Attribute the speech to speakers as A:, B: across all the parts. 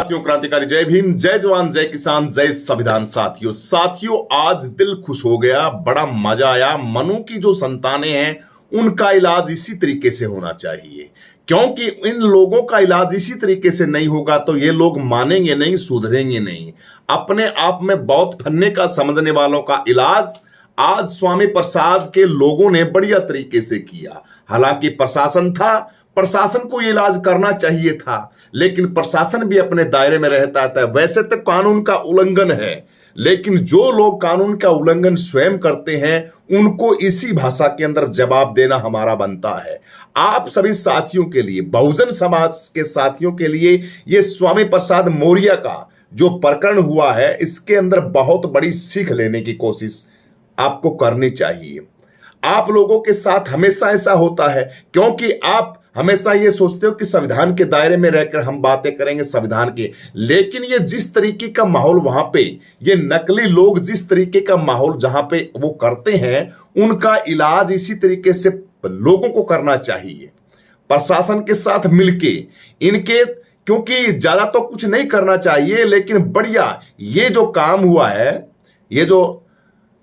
A: साथियों, क्रांतिकारी जय भीम, जय जवान, जय किसान, जय संविधान। साथियों आज दिल खुश हो गया, बड़ा मजा आया। मनु की जो संतानें हैं उनका इलाज इसी तरीके से होना चाहिए, क्योंकि इन लोगों का इलाज इसी तरीके से नहीं होगा तो ये लोग मानेंगे नहीं, सुधरेंगे नहीं। अपने आप में बहुत फन्ने का समझने वालों का इलाज आज स्वामी प्रसाद के लोगों ने बढ़िया तरीके से किया। हालांकि प्रशासन को ये इलाज करना चाहिए था, लेकिन प्रशासन भी अपने दायरे में रहता था। वैसे तो कानून का उल्लंघन है, लेकिन जो लोग कानून का उल्लंघन स्वयं करते हैं उनको इसी भाषा के अंदर जवाब देना हमारा बनता है। आप सभी साथियों के लिए, बहुजन समाज के साथियों के लिए, ये स्वामी प्रसाद मौर्य का जो प्रकरण हुआ है इसके अंदर बहुत बड़ी सीख लेने की कोशिश आपको करनी चाहिए। आप लोगों के साथ हमेशा ऐसा होता है क्योंकि आप हमेशा ये सोचते हो कि संविधान के दायरे में रहकर हम बातें करेंगे संविधान के, लेकिन ये जिस तरीके का माहौल वहां पे, ये नकली लोग जिस तरीके का माहौल जहां पे वो करते हैं, उनका इलाज इसी तरीके से लोगों को करना चाहिए। प्रशासन के साथ मिलके इनके, क्योंकि ज्यादा तो कुछ नहीं करना चाहिए, लेकिन बढ़िया ये जो काम हुआ है, ये जो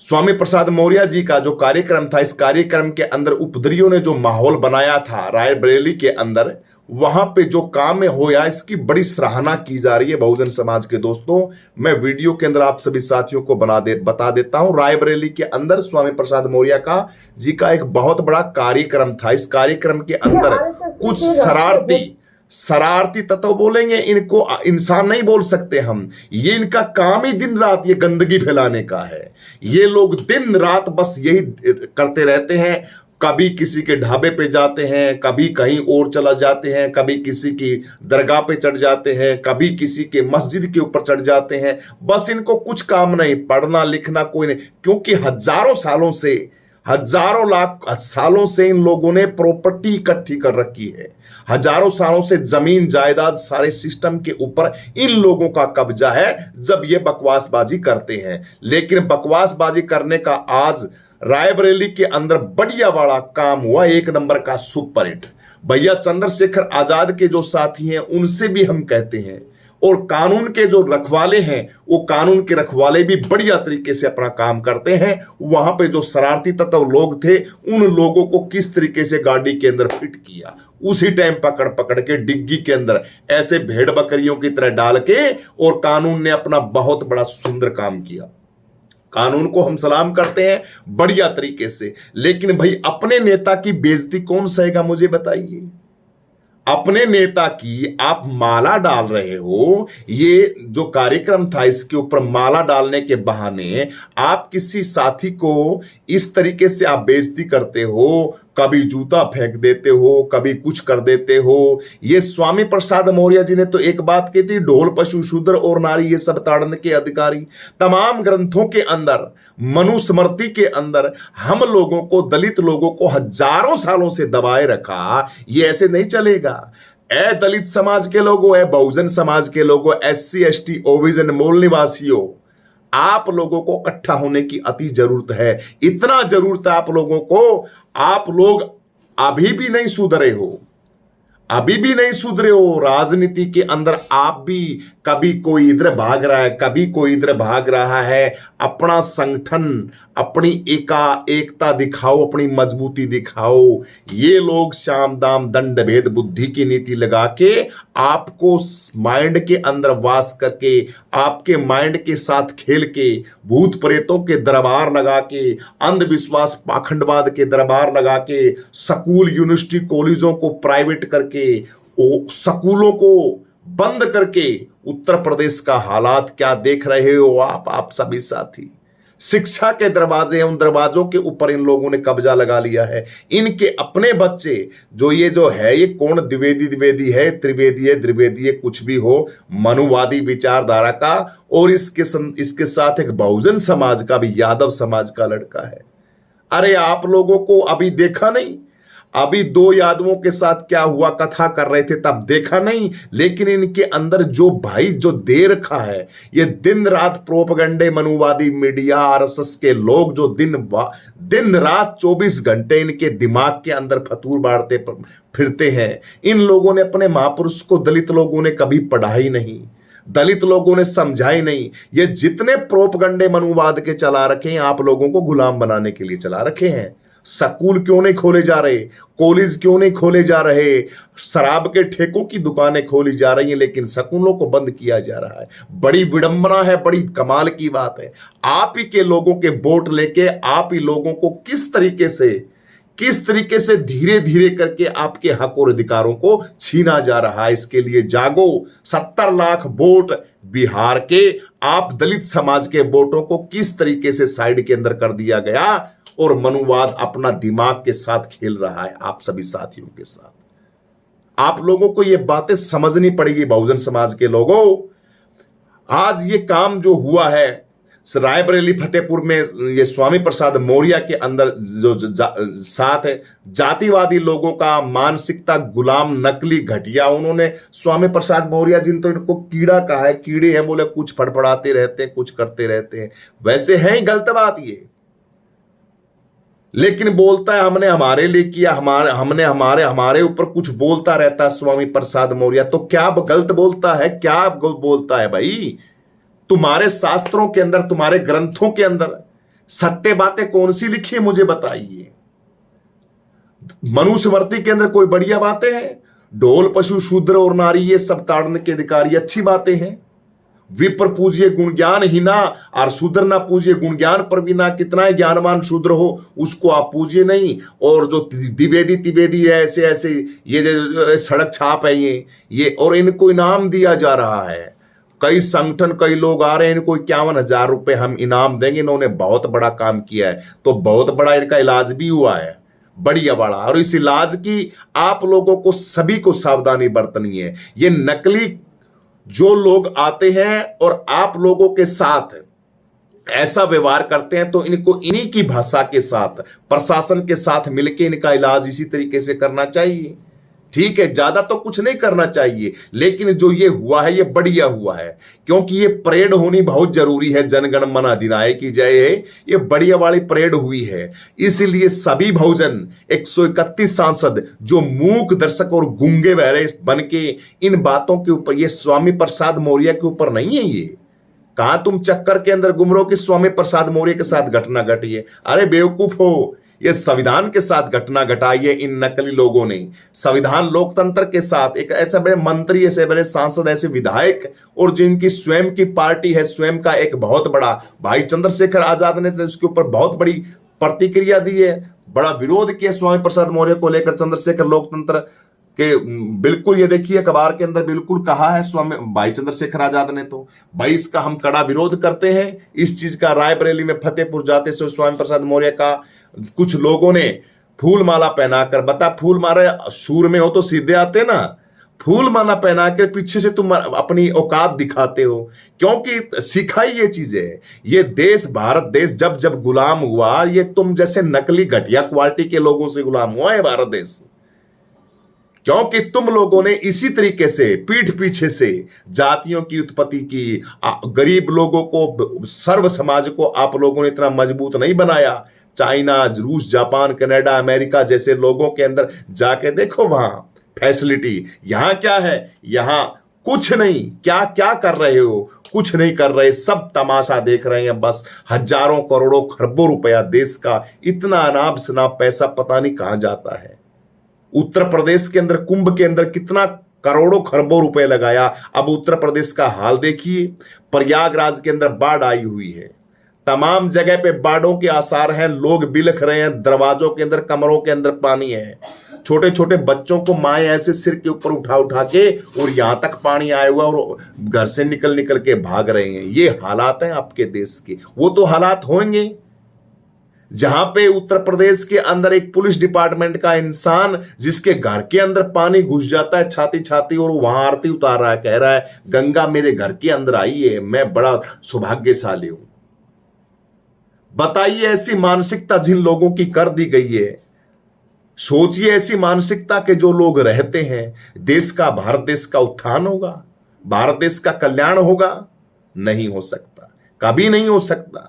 A: स्वामी प्रसाद मौर्य जी का जो कार्यक्रम था, इस कार्यक्रम के अंदर उपद्रवियों ने जो माहौल बनाया था रायबरेली के अंदर, वहां पे जो काम होया, इसकी बड़ी सराहना की जा रही है बहुजन समाज के दोस्तों। मैं वीडियो के अंदर आप सभी साथियों को बता देता हूं। रायबरेली के अंदर स्वामी प्रसाद मौर्य का जी का एक बहुत बड़ा कार्यक्रम था। इस कार्यक्रम के अंदर कुछ शरारती तत्व बोलेंगे, इनको इंसान नहीं बोल सकते हम। ये इनका काम ही दिन रात ये गंदगी फैलाने का है। ये लोग दिन रात बस यही करते रहते हैं। कभी किसी के ढाबे पे जाते हैं, कभी कहीं और चला जाते हैं, कभी किसी की दरगाह पे चढ़ जाते हैं, कभी किसी के मस्जिद के ऊपर चढ़ जाते हैं। बस इनको कुछ काम नहीं, पढ़ना लिखना कोई नहीं, क्योंकि हजारों लाख सालों से इन लोगों ने प्रॉपर्टी इकट्ठी कर रखी है। हजारों सालों से जमीन जायदाद सारे सिस्टम के ऊपर इन लोगों का कब्जा है, जब ये बकवासबाजी करते हैं। लेकिन बकवासबाजी करने का आज रायबरेली के अंदर बढ़िया बड़ा काम हुआ, एक नंबर का सुपर हिट। भैया चंद्रशेखर आजाद के जो साथी हैं उनसे भी हम कहते हैं, और कानून के जो रखवाले हैं वो कानून के रखवाले भी बढ़िया तरीके से अपना काम करते हैं। वहां पे जो शरारती तत्व लोग थे उन लोगों को किस तरीके से गाड़ी के अंदर फिट किया, उसी टाइम पकड़ के डिग्गी के अंदर ऐसे भेड़ बकरियों की तरह डाल के, और कानून ने अपना बहुत बड़ा सुंदर काम किया। कानून को हम सलाम करते हैं बढ़िया तरीके से, लेकिन भाई अपने नेता की बेइज्जती कौन सहेगा, मुझे बताइए। अपने नेता की आप माला डाल रहे हो, ये जो कार्यक्रम था इसके ऊपर माला डालने के बहाने आप किसी साथी को इस तरीके से आप बेइज्जती करते हो, कभी जूता फेंक देते हो, कभी कुछ कर देते हो। ये स्वामी प्रसाद मौर्य जी ने तो एक बात कही थी, ढोल पशु शूद्र और नारी ये सब ताड़ने के अधिकारी। तमाम ग्रंथों के अंदर, मनुस्मृति के अंदर हम लोगों को, दलित लोगों को हजारों सालों से दबाए रखा। ये ऐसे नहीं चलेगा। ए दलित समाज के लोगों, ए बहुजन समाज के लोगों, SC ST ओबीसी मूल निवासियों, आप लोगों को इकट्ठा होने की अति जरूरत है। इतना जरूरत है आप लोगों को। आप लोग अभी भी नहीं सुधरे हो, अभी भी नहीं सुधरे हो। राजनीति के अंदर आप भी, कभी कोई इधर भाग रहा है, कभी कोई इधर भाग रहा है। अपना संगठन, अपनी एकता दिखाओ, अपनी मजबूती दिखाओ। ये लोग शाम दाम दंड भेद बुद्धि की नीति लगा के आपको माइंड के अंदर वास करके, आपके माइंड के साथ खेल के, भूत प्रेतों के दरबार लगा के, अंधविश्वास पाखंडवाद के दरबार लगा के, स्कूल यूनिवर्सिटी कॉलेजों को प्राइवेट करके, स्कूलों को बंद करके उत्तर प्रदेश का हालात क्या देख रहे हो आप सभी साथी। शिक्षा के दरवाजे हैं, उन दरवाजों के ऊपर इन लोगों ने कब्जा लगा लिया है। इनके अपने बच्चे जो है, ये कौन द्विवेदी है, त्रिवेदी है, कुछ भी हो, मनुवादी विचारधारा का, और इसके साथ एक बहुजन समाज का भी, यादव समाज का लड़का है। अरे आप लोगों को अभी देखा नहीं, अभी दो यादवों के साथ क्या हुआ, कथा कर रहे थे तब देखा नहीं, लेकिन इनके अंदर जो भाई जो दे रखा है, ये दिन रात प्रोपगंडे, मनुवादी मीडिया, RSS के लोग जो दिन रात 24 घंटे इनके दिमाग के अंदर फतूर बांटते फिरते हैं। इन लोगों ने अपने महापुरुष को, दलित लोगों ने कभी पढ़ा ही नहीं। दलित लोगों ने समझा ही नहीं। ये जितने प्रोपगंडे मनुवाद के चला रखे हैं, आप लोगों को गुलाम बनाने के लिए चला रखे हैं। स्कूल क्यों नहीं खोले जा रहे, कॉलेज क्यों नहीं खोले जा रहे, शराब के ठेकों की दुकानें खोली जा रही हैं, लेकिन स्कूलों को बंद किया जा रहा है। बड़ी विडंबना है, बड़ी कमाल की बात है। आप ही के लोगों के वोट लेके आप ही लोगों को किस तरीके से धीरे धीरे करके आपके हक और अधिकारों को छीना जा रहा है। इसके लिए जागो। 70 लाख वोट बिहार के आप दलित समाज के वोटों को किस तरीके से साइड के अंदर कर दिया गया, और मनुवाद अपना दिमाग के साथ खेल रहा है आप सभी साथियों के साथ। आप लोगों को ये बातें समझनी पड़ेगी। बहुजन समाज के लोगों, आज ये काम जो हुआ है रायबरेली फतेहपुर में, ये स्वामी प्रसाद मौर्य के अंदर जो साथ है जातिवादी लोगों का मानसिकता, गुलाम, नकली, घटिया, उन्होंने स्वामी प्रसाद मौर्य जिन तो इनको कीड़ा कहा है, कीड़े हैं बोले, कुछ फड़फड़ाते रहते हैं, कुछ करते रहते हैं, वैसे है ही गलत बात ये। लेकिन बोलता है हमने हमारे लिए किया, हमारे ऊपर कुछ बोलता रहता है स्वामी प्रसाद मौर्य। तो क्या गलत बोलता है, क्या बोलता है भाई? तुम्हारे शास्त्रों के अंदर, तुम्हारे ग्रंथों के अंदर सत्य बातें कौन सी लिखी है, मुझे बताइए। मनुस्मृति के अंदर कोई बढ़िया बातें हैं? ढोल, पशु, शूद्र और नारी ये सब ताड़ने के अधिकारी, अच्छी बातें हैं। विप्र पूजिए गुण ज्ञान ही ना, और शूद्र ना पूजिए गुण ज्ञान पर भी ना। कितना ही ज्ञानवान शूद्र हो उसको आप पूजिए नहीं। और जो द्विवेदी है, ऐसे ये सड़क छाप है ये और इनको इनाम दिया जा रहा है। कई संगठन, कई लोग आ रहे हैं, इनको 51,000 रुपए हम इनाम देंगे, इन्होंने बहुत बड़ा काम किया है। तो बहुत बड़ा इनका इलाज भी हुआ है, बढ़िया बड़ा। और इस इलाज की आप लोगों को सभी को सावधानी बरतनी है। ये नकली जो लोग आते हैं और आप लोगों के साथ ऐसा व्यवहार करते हैं, तो इनको इन्हीं की भाषा के साथ, प्रशासन के साथ मिलकर इनका इलाज इसी तरीके से करना चाहिए। ठीक है, ज्यादा तो कुछ नहीं करना चाहिए, लेकिन जो ये हुआ है ये बढ़िया हुआ है, क्योंकि ये परेड होनी बहुत जरूरी है। जनगण मन अधिनायक की जय है, ये बढ़िया वाली परेड हुई है। इसलिए सभी बहुजन 131 सांसद जो मूक दर्शक और गूंगे बहरे बन के इन बातों के ऊपर, ये स्वामी प्रसाद मौर्य के ऊपर नहीं है। ये कहां तुम चक्कर के अंदर गुम रहो कि स्वामी प्रसाद मौर्य के साथ घटना घटी है। अरे बेवकूफ हो, ये संविधान के साथ घटना घटाई है इन नकली लोगों ने। संविधान लोकतंत्र के साथ एक ऐसे बड़े मंत्री, ऐसे बड़े सांसद, ऐसे विधायक, और जिनकी स्वयं की पार्टी है, स्वयं का एक बहुत बड़ा भाई चंद्रशेखर आजाद ने उसके ऊपर बहुत बड़ी प्रतिक्रिया दी है, बड़ा विरोध किया स्वामी प्रसाद मौर्य को लेकर। चंद्रशेखर लोकतंत्र के बिल्कुल, ये देखिए अखबार के अंदर बिल्कुल कहा है स्वामी भाई चंद्रशेखर आजाद ने। तो भाई इसका हम कड़ा विरोध करते हैं इस चीज का। रायबरेली में फतेहपुर जाते से स्वामी प्रसाद मौर्य का कुछ लोगों ने फूल माला पहनाकर, बता फूल माला सूर में हो तो सीधे आते ना, फूल माला पहना के पीछे से तुम अपनी औकात दिखाते हो, क्योंकि सिखाई ये चीजें। ये देश, भारत देश जब जब गुलाम हुआ, ये तुम जैसे नकली घटिया क्वालिटी के लोगों से गुलाम हुआ है भारत देश, क्योंकि तुम लोगों ने इसी तरीके से पीठ पीछे से जातियों की उत्पत्ति की, गरीब लोगों को, सर्व समाज को आप लोगों ने इतना मजबूत नहीं बनाया। चाइना, रूस, जापान, कनाडा, अमेरिका जैसे लोगों के अंदर जाके देखो, वहां फैसिलिटी। यहां क्या है? यहां कुछ नहीं। क्या क्या कर रहे हो? कुछ नहीं कर रहे, सब तमाशा देख रहे हैं बस। हजारों करोड़ों खरबों रुपया देश का, इतना अनाप शनाप पैसा पता नहीं कहां जाता है। उत्तर प्रदेश के अंदर कुंभ के अंदर कितना करोड़ों खरबों रुपए लगाया। अब उत्तर प्रदेश का हाल देखिए, प्रयागराज के अंदर बाढ़ आई हुई है, तमाम जगह पे बाढ़ों के आसार हैं, लोग बिलख रहे हैं, दरवाजों के अंदर, कमरों के अंदर पानी है। छोटे छोटे बच्चों को माए ऐसे सिर के ऊपर उठा उठा के, और यहां तक पानी आया हुआ, और घर से निकल निकल के भाग रहे हैं। ये हालात हैं आपके देश के। वो तो हालात होंगे जहां पे उत्तर प्रदेश के अंदर एक पुलिस डिपार्टमेंट का इंसान, जिसके घर के अंदर पानी घुस जाता है छाती छाती, और वहां आरती उतार रहा है, कह रहा है गंगा मेरे घर के अंदर आई है, मैं बड़ा सौभाग्यशाली हूं। बताइए, ऐसी मानसिकता जिन लोगों की कर दी गई है, सोचिए ऐसी मानसिकता के जो लोग रहते हैं, देश का, भारत देश का उत्थान होगा, भारत देश का कल्याण होगा? नहीं हो सकता, कभी नहीं हो सकता।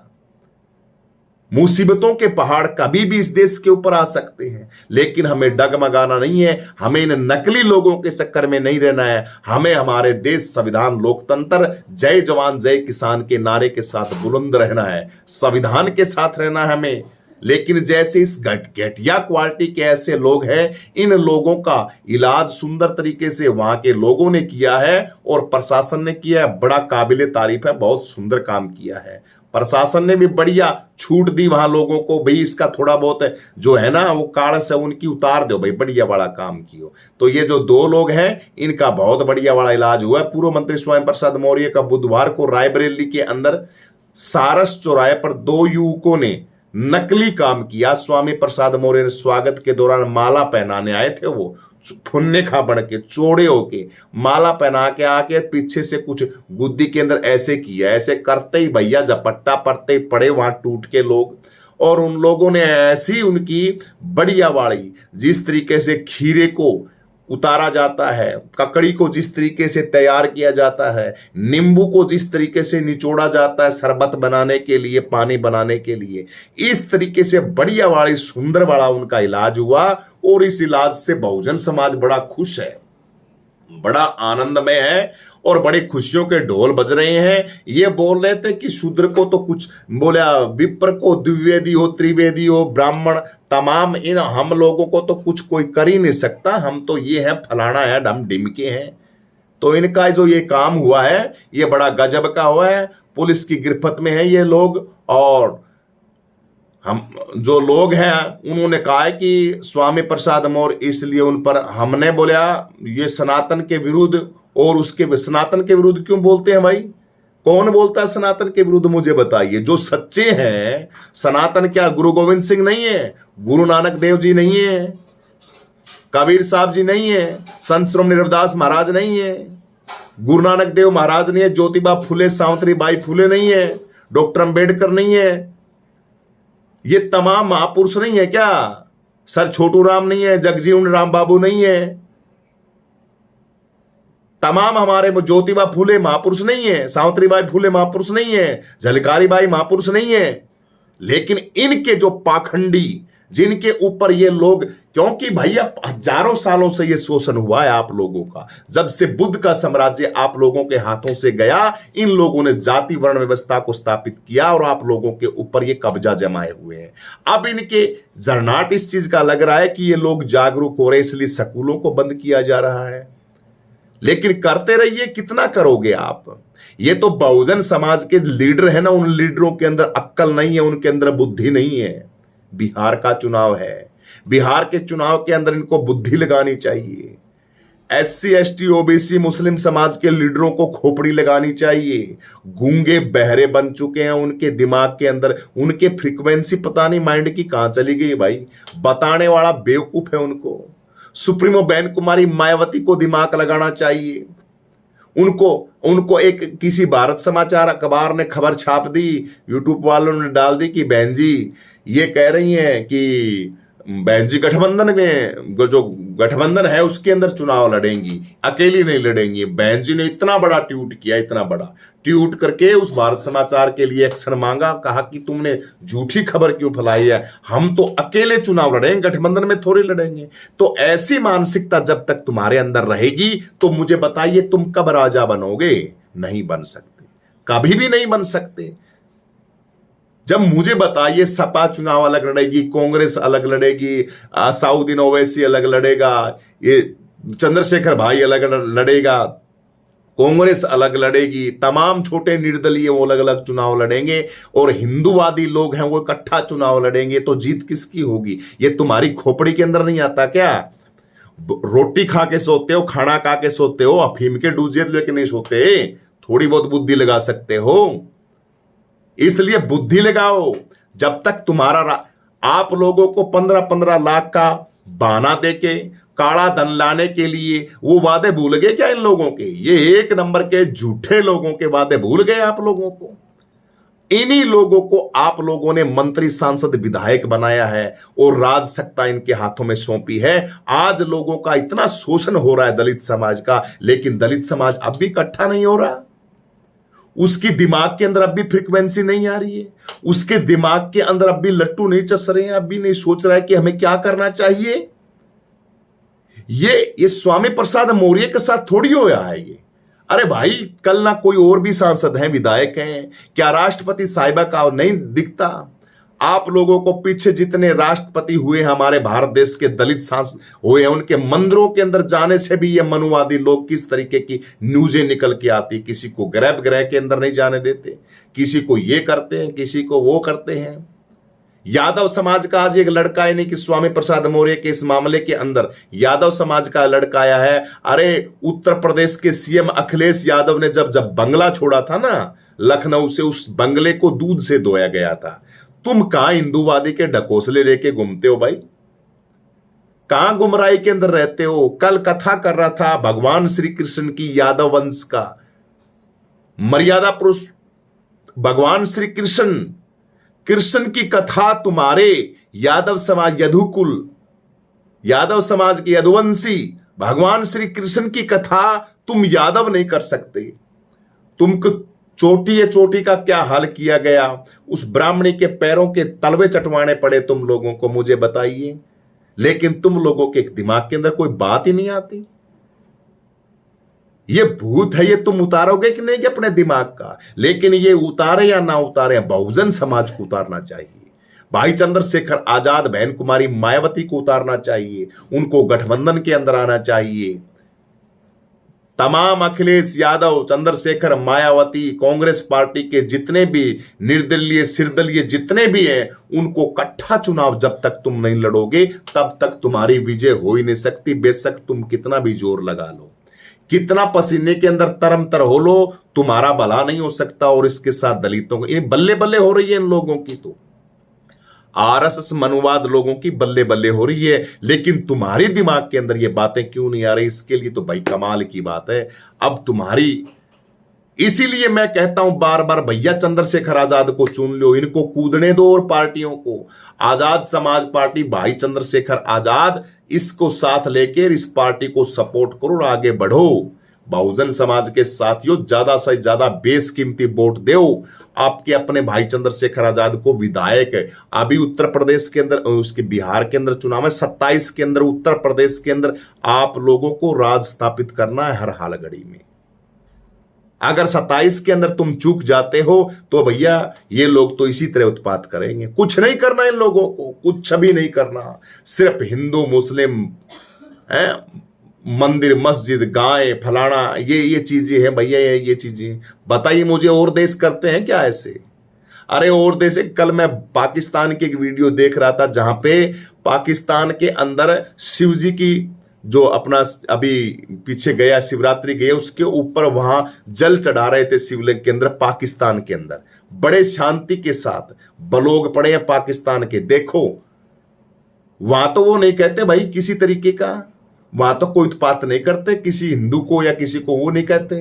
A: मुसीबतों के पहाड़ कभी भी इस देश के ऊपर आ सकते हैं, लेकिन हमें डगमगाना नहीं है, हमें इन नकली लोगों के चक्कर में नहीं रहना है। हमें हमारे देश, संविधान, लोकतंत्र, जय जवान जय किसान के नारे के साथ बुलंद रहना है, संविधान के साथ रहना है हमें। लेकिन जैसे इस घटिया क्वालिटी के ऐसे लोग हैं, इन लोगों का इलाज सुंदर तरीके से वहां के लोगों ने किया है और प्रशासन ने किया है। बड़ा काबिले तारीफ है, बहुत सुंदर काम किया है। प्रशासन ने भी बढ़िया छूट दी वहां लोगों को, भाई इसका थोड़ा बहुत जो है ना वो काड़ से उनकी उतार दो, भाई बढ़िया बड़ा काम कियो। तो ये जो 2 लोग हैं इनका बहुत बढ़िया बड़ा इलाज हुआ है। पूर्व मंत्री स्वामी प्रसाद मौर्य का बुधवार को रायबरेली के अंदर सारस चौराहे पर 2 युवकों ने नकली काम किया। स्वामी प्रसाद मौर्य ने स्वागत के दौरान माला पहनाने आए थे, वो फुन्ने खा बन के चौड़े होके माला पहना के आके पीछे से कुछ गुद्दी के अंदर ऐसे किया। ऐसे करते ही भैया झपट्टा पड़ते ही पड़े वहां टूट के लोग। और उन लोगों ने ऐसी उनकी बढ़िया वाली, जिस तरीके से खीरे को उतारा जाता है, ककड़ी को जिस तरीके से तैयार किया जाता है, नींबू को जिस तरीके से निचोड़ा जाता है शरबत बनाने के लिए, पानी बनाने के लिए, इस तरीके से बढ़िया वाली सुंदर वाला उनका इलाज हुआ। और इस इलाज से बहुजन समाज बड़ा खुश है, बड़ा आनंदमय है और बड़ी खुशियों के ढोल बज रहे हैं। ये बोल रहे थे कि शूद्र को तो कुछ बोला, विप्र को द्विवेदी हो, त्रिवेदी हो, ब्राह्मण, तमाम इन हम लोगों को तो कुछ कोई कर ही नहीं सकता, हम तो ये है फलाना है, हम डिमके हैं। तो इनका जो ये काम हुआ है ये बड़ा गजब का हुआ है। पुलिस की गिरफ्त में है ये लोग। और हम जो लोग हैं उन्होंने कहा है कि स्वामी प्रसाद मौर्य, इसलिए उन पर हमने बोला ये सनातन के विरुद्ध, और उसके सनातन के विरुद्ध क्यों बोलते हैं भाई? कौन बोलता है सनातन के विरुद्ध? मुझे बताइए। जो सच्चे हैं, सनातन क्या गुरु गोविंद सिंह नहीं है, गुरु नानक देव जी नहीं है, कबीर साहब जी नहीं है, संत श्रोमणी रविदास महाराज नहीं है, गुरु नानक देव महाराज नहीं है, ज्योतिबा फुले, सावित्री बाई फुले नहीं है, डॉक्टर अंबेडकर नहीं है, ये तमाम महापुरुष नहीं है क्या? सर छोटू राम नहीं है, जगजीवन राम बाबू नहीं है, तमाम हमारे ज्योतिबा फुले महापुरुष नहीं है, सावित्री बाई फुले महापुरुष नहीं है, झलकारी बाई महापुरुष नहीं है। लेकिन इनके जो पाखंडी, जिनके ऊपर ये लोग, क्योंकि भैया हजारों सालों से ये शोषण हुआ है आप लोगों का। जब से बुद्ध का साम्राज्य आप लोगों के हाथों से गया, इन लोगों ने जाति वर्ण व्यवस्था को स्थापित किया और आप लोगों के ऊपर ये कब्जा जमाए हुए हैं। अब इनके जरनाट इस चीज का लग रहा है कि ये लोग जागरूक हो रहे, इसलिए स्कूलों को बंद किया जा रहा है। लेकिन करते रहिए, कितना करोगे आप? ये तो बहुजन समाज के लीडर है ना, उन लीडरों के अंदर अक्ल नहीं है, उनके अंदर बुद्धि नहीं है। बिहार का चुनाव है, बिहार के चुनाव के अंदर इनको बुद्धि लगानी चाहिए। SC ST OBC मुस्लिम समाज के लीडरों को खोपड़ी लगानी चाहिए। गूंगे बहरे बन चुके हैं उनके दिमाग के अंदर, उनके फ्रीक्वेंसी पता नहीं माइंड की कहां चली गई भाई। बताने वाला बेवकूफ है उनको। सुप्रीमो बहन कुमारी मायावती को दिमाग लगाना चाहिए। उनको एक किसी भारत समाचार अखबार ने खबर छाप दी, यूट्यूब वालों ने डाल दी कि बहन जी ये कह रही हैं कि बहन जी गठबंधन में, जो गठबंधन है उसके अंदर चुनाव लड़ेंगी, अकेली नहीं लड़ेंगी। बहन जी ने इतना बड़ा ट्वीट किया, इतना बड़ा ट्वीट करके उस भारत समाचार के लिए एक्शन मांगा, कहा कि तुमने झूठी खबर क्यों फैलाई है, हम तो अकेले चुनाव लड़ेंगे, गठबंधन में थोड़ी लड़ेंगे। तो ऐसी मानसिकता जब तक तुम्हारे अंदर रहेगी तो मुझे बताइए तुम कब राजा बनोगे? नहीं बन सकते, कभी भी नहीं बन सकते। जब मुझे बताइए सपा चुनाव अलग लड़ेगी, कांग्रेस अलग लड़ेगी, साउद्दीन ओवैसी अलग लड़ेगा, ये चंद्रशेखर भाई अलग लड़ेगा, कांग्रेस अलग लड़ेगी, तमाम छोटे निर्दलीय वो अलग अलग चुनाव लड़ेंगे और हिंदूवादी लोग हैं वो इकट्ठा चुनाव लड़ेंगे, तो जीत किसकी होगी? ये तुम्हारी खोपड़ी के अंदर नहीं आता क्या? रोटी खा के सोते हो, खाना खा के सोते हो, अफीम के डूजे लेके नहीं सोते, थोड़ी बहुत बुद्धि लगा सकते हो। इसलिए बुद्धि लगाओ। जब तक तुम्हारा आप लोगों को 15-15 लाख का बहाना देके काला धन लाने के लिए वो वादे भूल गए क्या इन लोगों के? ये 1 नंबर के झूठे लोगों के वादे भूल गए आप लोगों को। इन्हीं लोगों को आप लोगों ने मंत्री, सांसद, विधायक बनाया है और राज सत्ता इनके हाथों में सौंपी है। आज लोगों का इतना शोषण हो रहा है दलित समाज का, लेकिन दलित समाज अब भी इकट्ठा नहीं हो रहा। उसकी दिमाग के अंदर अब भी फ्रीक्वेंसी नहीं आ रही है, उसके दिमाग के अंदर अब भी लट्टू नहीं चस रहे हैं, अब भी नहीं सोच रहा है कि हमें क्या करना चाहिए। ये स्वामी प्रसाद मौर्य के साथ थोड़ी होया है ये। अरे भाई, कल ना कोई और भी सांसद हैं, विधायक हैं, क्या राष्ट्रपति साहिबा का नहीं दिखता? आप लोगों को पीछे जितने राष्ट्रपति हुए हमारे भारत देश के दलित सांसद हुए हैं, उनके मंदिरों के अंदर जाने से भी ये मनुवादी लोग किस तरीके की न्यूजें निकल के आती, किसी को गर्भगृह के अंदर नहीं जाने देते, किसी को ये करते हैं, किसी को वो करते हैं। यादव समाज का आज एक लड़का, यानी कि स्वामी प्रसाद मौर्य के इस मामले के अंदर यादव समाज का लड़का आया है। अरे उत्तर प्रदेश के सीएम अखिलेश यादव ने जब बंगला छोड़ा था ना लखनऊ से, उस बंगले को दूध से धोया गया था। तुम कहां हिंदूवादी के ढकोसले लेके घूमते हो भाई? कहां गुमराही के अंदर रहते हो? कल कथा कर रहा था भगवान श्री कृष्ण की, यादव वंश का मर्यादा पुरुष भगवान श्री कृष्ण की कथा तुम्हारे यादव समाज, यदुकुल यादव समाज के यदुवंशी भगवान श्री कृष्ण की कथा तुम यादव नहीं कर सकते। तुमको चोटी का क्या हाल किया गया, उस ब्राह्मणी के पैरों के तलवे चटवाने पड़े तुम लोगों को, मुझे बताइए। लेकिन तुम लोगों के दिमाग के अंदर कोई बात ही नहीं आती। ये भूत है, ये तुम उतारोगे कि नहीं कि अपने दिमाग का? लेकिन ये उतारे या ना उतारे, बहुजन समाज को उतारना चाहिए। भाई चंद्रशेखर आजाद, बहन कुमारी मायावती को उतारना चाहिए, उनको गठबंधन के अंदर आना चाहिए। तमाम अखिलेश यादव, चंद्रशेखर, मायावती, कांग्रेस पार्टी के जितने भी निर्दलीय सिरदलीय जितने भी हैं, उनको इकट्ठा चुनाव जब तक तुम नहीं लड़ोगे तब तक तुम्हारी विजय हो ही नहीं सकती। बेशक तुम कितना भी जोर लगा लो, कितना पसीने के अंदर तरम तर हो लो, तुम्हारा भला नहीं हो सकता। और इसके साथ दलितों को बल्ले बल्ले हो रही है, इन लोगों की तो आरएसएस मनुवाद लोगों की बल्ले बल्ले हो रही है। लेकिन तुम्हारी दिमाग के अंदर ये बातें क्यों नहीं आ रही? इसके लिए तो भाई कमाल की बात है अब तुम्हारी। इसीलिए मैं कहता हूं बार बार, भैया चंद्रशेखर आजाद को चुन लो, इनको कूदने दो और पार्टियों को। आजाद समाज पार्टी, भाई चंद्रशेखर आजाद, इसको साथ लेकर इस पार्टी को सपोर्ट करो और आगे बढ़ो। बहुजन समाज के साथियों, ज्यादा से ज्यादा बेशकीमती वोट दो आपके अपने भाई चंद्रशेखर आजाद को। विधायक है अभी उत्तर प्रदेश के अंदर, उसके बिहार के अंदर चुनाव है 27 के अंदर, उत्तर प्रदेश के अंदर आप लोगों को राज स्थापित करना है हर हाल घड़ी में। अगर 27 के अंदर तुम चूक जाते हो तो भैया ये लोग तो इसी तरह उत्पात करेंगे। कुछ नहीं करना इन लोगों को, कुछ भी नहीं करना। सिर्फ हिंदू मुस्लिम मंदिर मस्जिद गाय फलाना ये चीजें हैं भैया, ये चीजें बताइए मुझे। और देश करते हैं क्या ऐसे? अरे और देश, कल मैं पाकिस्तान की एक वीडियो देख रहा था जहां पे पाकिस्तान के अंदर शिव जी की जो अपना अभी पीछे गया शिवरात्रि गया, उसके ऊपर वहां जल चढ़ा रहे थे शिवलिंग के अंदर। पाकिस्तान के अंदर बड़े शांति के साथ लोग पड़े हैं पाकिस्तान के। देखो वहां तो वो नहीं कहते भाई किसी तरीके का, वहां तो कोई उत्पात नहीं करते किसी हिंदू को या किसी को, वो नहीं कहते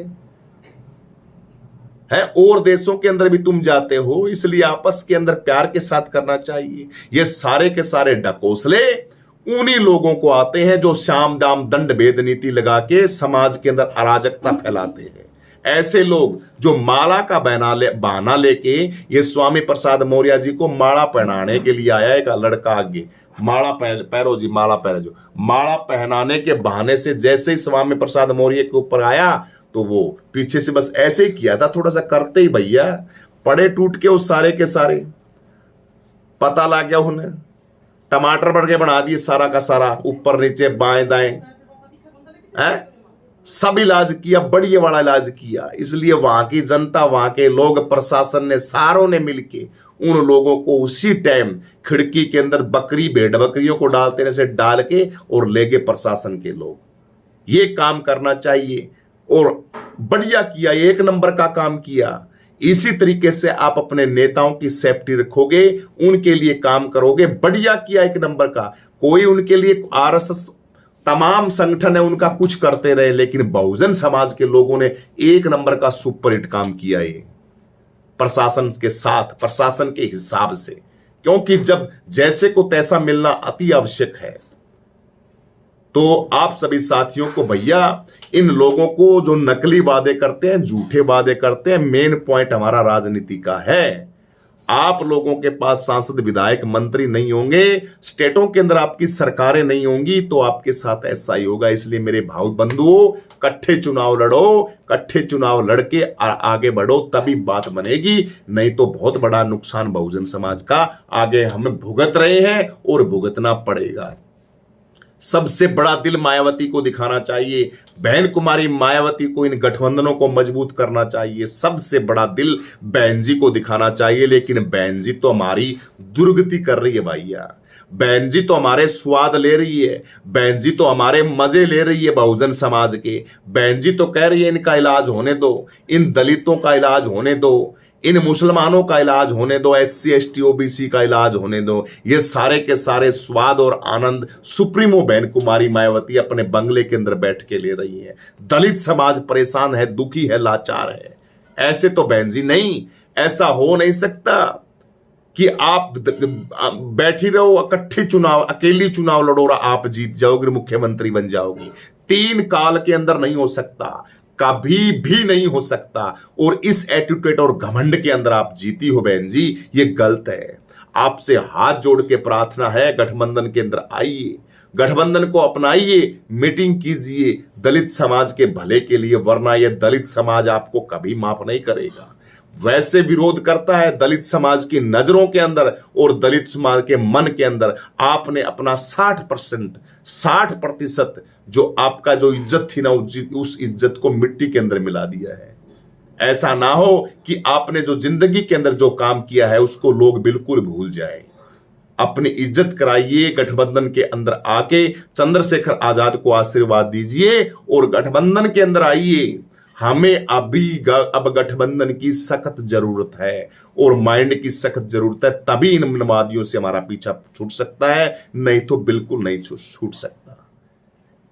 A: है। और देशों के अंदर भी तुम जाते हो, इसलिए आपस के अंदर प्यार के साथ करना चाहिए। ये सारे के सारे ढकोसले उन्हीं लोगों को आते हैं जो शाम दाम दंड भेद नीति लगा के समाज के अंदर अराजकता फैलाते हैं। ऐसे लोग जो माला का बहाना लेके, ये स्वामी प्रसाद मौर्य जी को माला पहनाने के लिए आया एक लड़का आगे, माला पैरो जी, माला पैरो जो माला पहनाने के बहाने से जैसे ही स्वामी प्रसाद मौर्य के ऊपर आया तो वो पीछे से बस ऐसे ही किया था, थोड़ा सा करते ही भैया पड़े टूट के उस सारे के सारे। पता लग गया उन्हें, टमाटर भर के बना दिए सारा का सारा, ऊपर नीचे बाएं दाएं सब इलाज किया, बढ़िया वाला इलाज किया। इसलिए वहां की जनता, वहां के लोग, प्रशासन ने, सारों ने मिलके उन लोगों को उसी टाइम खिड़की के अंदर बकरी भेड़ बकरियों को डालते से डाल के और ले गए प्रशासन के लोग। ये काम करना चाहिए और बढ़िया किया, एक नंबर का काम किया। इसी तरीके से आप अपने नेताओं की सेफ्टी रखोगे, उनके लिए काम करोगे, बढ़िया किया, एक नंबर का। कोई उनके लिए आरएसएस तमाम संगठन है उनका कुछ करते रहे, लेकिन बहुजन समाज के लोगों ने एक नंबर का सुपर हिट काम किया ये प्रशासन के साथ, प्रशासन के हिसाब से। क्योंकि जब जैसे को तैसा मिलना अति आवश्यक है। तो आप सभी साथियों को भैया, इन लोगों को जो नकली वादे करते हैं, झूठे वादे करते हैं, मेन पॉइंट हमारा राजनीति का है। आप लोगों के पास सांसद, विधायक, मंत्री नहीं होंगे, स्टेटों के अंदर आपकी सरकारें नहीं होंगी, तो आपके साथ ऐसा ही होगा। इसलिए मेरे भाई बंधुओं, कट्ठे चुनाव लड़ो, कट्ठे चुनाव लड़के आगे बढ़ो, तभी बात बनेगी। नहीं तो बहुत बड़ा नुकसान बहुजन समाज का आगे हम भुगत रहे हैं और भुगतना पड़ेगा। सबसे बड़ा दिल मायावती को दिखाना चाहिए, बहन कुमारी मायावती को, इन गठबंधनों को मजबूत करना चाहिए। सबसे बड़ा दिल बहन जी को दिखाना चाहिए। लेकिन बहन जी तो हमारी दुर्गति कर रही है भैया, बहन जी तो हमारे स्वाद ले रही है, बहन जी तो हमारे मजे ले रही है बहुजन समाज के। बहन जी तो कह रही है इनका इलाज होने दो, इन दलितों का इलाज होने दो, इन मुसलमानों का इलाज होने दो, SC ST OBC का इलाज होने दो। ये सारे के सारे स्वाद और आनंद सुप्रीमो बहन कुमारी मायावती अपने बंगले के अंदर बैठ के ले रही है। दलित समाज परेशान है, दुखी है, लाचार है। ऐसे तो बहन जी नहीं, ऐसा हो नहीं सकता कि आप बैठी रहो, इकट्ठी चुनाव, अकेली चुनाव लड़ो और आप जीत जाओगे, मुख्यमंत्री बन जाओगी। 3 काल के अंदर नहीं हो सकता, कभी भी नहीं हो सकता। और इस एटीट्यूड और घमंड के अंदर आप जीती हो बहन जी, ये गलत है। आपसे हाथ जोड़ के प्रार्थना है, गठबंधन के अंदर आइए, गठबंधन को अपनाइए, मीटिंग कीजिए दलित समाज के भले के लिए, वरना यह दलित समाज आपको कभी माफ नहीं करेगा। वैसे विरोध करता है दलित समाज की नजरों के अंदर और दलित समाज के मन के अंदर। आपने अपना 60% जो आपका जो इज्जत थी ना, उस इज्जत को मिट्टी के अंदर मिला दिया है। ऐसा ना हो कि आपने जो जिंदगी के अंदर जो काम किया है उसको लोग बिल्कुल भूल जाए। अपनी इज्जत कराइए, गठबंधन के अंदर आके चंद्रशेखर आजाद को आशीर्वाद दीजिए और गठबंधन के अंदर आइए। हमें अब गठबंधन की सख्त जरूरत है और माइंड की सख्त जरूरत है, तभी इन मनमादियों से हमारा पीछा छूट सकता है, नहीं तो बिल्कुल नहीं छूट सकता।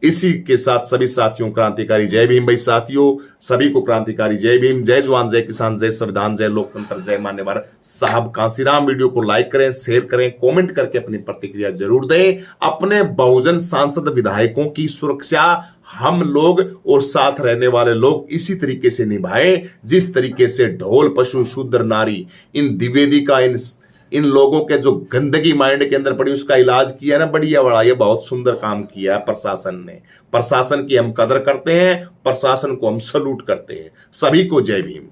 A: इसी के साथ सभी साथियों क्रांतिकारी जय भीम भाई साथियों, सभी को क्रांतिकारी जय भीम, जय जवान, जय किसान, जय संविधान, जय लोकतंत्र, जय मान्यवर साहब कांसीराम। वीडियो को लाइक करें, शेयर करें, कमेंट करके अपनी प्रतिक्रिया जरूर दें। अपने बहुजन सांसद विधायकों की सुरक्षा हम लोग और साथ रहने वाले लोग इसी तरीके से निभाएं जिस तरीके से ढोल, पशु, शूद्र, नारी, इन द्विवेदी का, इन लोगों के जो गंदगी माइंड के अंदर पड़ी उसका इलाज किया ना, बढ़िया बड़ा, ये बहुत सुंदर काम किया है प्रशासन ने। प्रशासन की हम कदर करते हैं, प्रशासन को हम सलूट करते हैं। सभी को जय भीम।